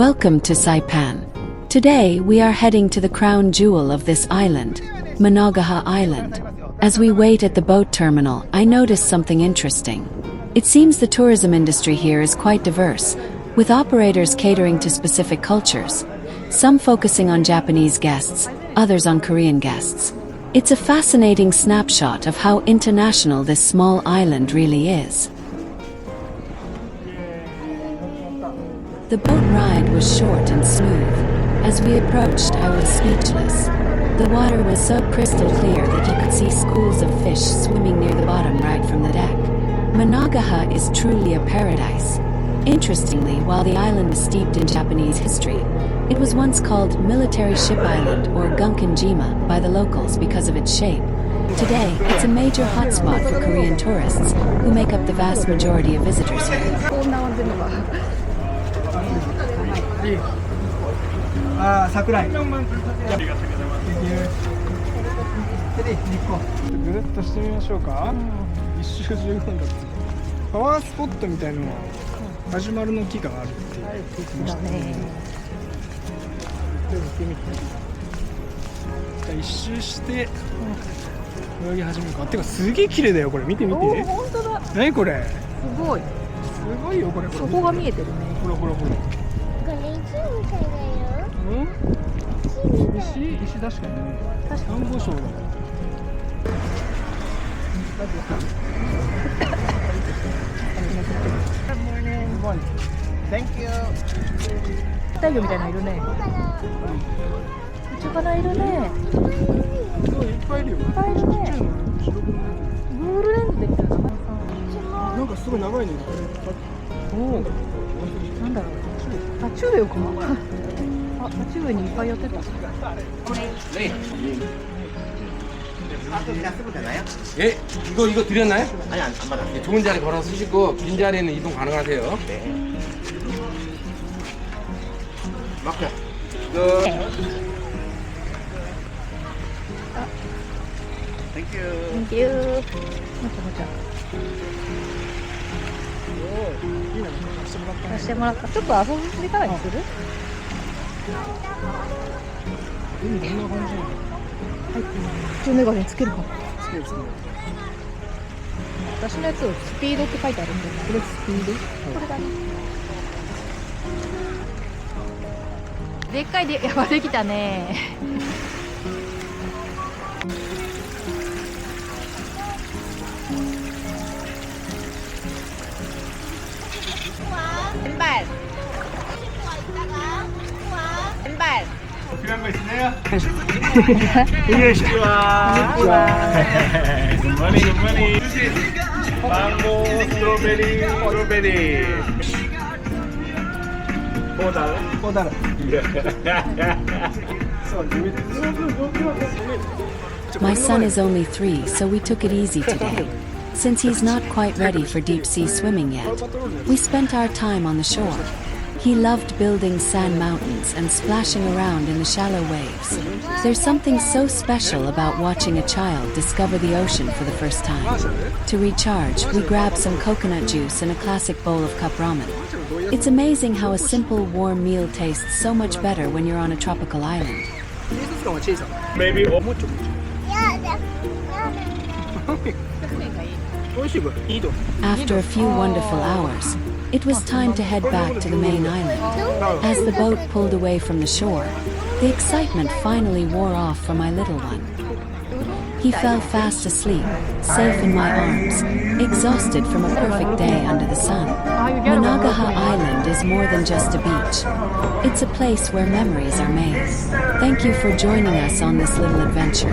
Welcome to Saipan. Today we are heading to the crown jewel of this island, Managaha Island. As we wait at the boat terminal, I noticed something interesting. It seems the tourism industry here is quite diverse, with operators catering to specific cultures, some focusing on Japanese guests, others on Korean guests. It's a fascinating snapshot of how international this small island really is. The boat ride was short and smooth. As we approached, I was speechless. The water was so crystal clear that you could see schools of fish swimming near the bottom right from the deck. Managaha is truly a paradise. Interestingly, while the island is steeped in Japanese history, it was once called Military Ship Island or Gunkanjima by the locals because of its shape. Today, it's a major hotspot for Korean tourists, who make up the vast majority of visitors here. Thank you. 太陽みたいな色ね。お魚いるね。いっぱいいるよ。いっぱいいるね。ブールレンズできたらなんかすごい長いね。おお。なんだろう。タチウエか。あ、タチウエにいっぱいやってた。예, 이거 드렸나요? 아니 안 받았어요. 예, 좋은 자리 걸어서 쓰시고 빈 자리는 이동 가능하세요. 네. 막혀. Thank you. Thank you. 맞아. 貸してもらった。ちょっと遊びたらにする？海どんな感じなの？はい。一応メガネつけるかも。つける。私のやつスピードって書いてあるんで、これスピード？これだね。でっかいで山できたね。왼발. 왼발. 필요한 거 있으세요? 안녕하십니까. 굿모닝. 망고, 스트로베리. 꼬다라. My son is only 3, so we took it easy today. Since he's not quite ready for deep-sea swimming yet, we spent our time on the shore. He loved building sand mountains and splashing around in the shallow waves. There's something so special about watching a child discover the ocean for the first time. To recharge, we grabbed some coconut juice and a classic bowl of cup ramen. It's amazing how a simple, warm meal tastes so much better when you're on a tropical island. Maybe. After a few wonderful hours, it was time to head back to the main island. As the boat pulled away from the shore, the excitement finally wore off for my little one. He fell fast asleep, safe in my arms, exhausted from a perfect day under the sun. Managaha Island is more than just a beach. It's a place where memories are made. Thank you for joining us on this little adventure.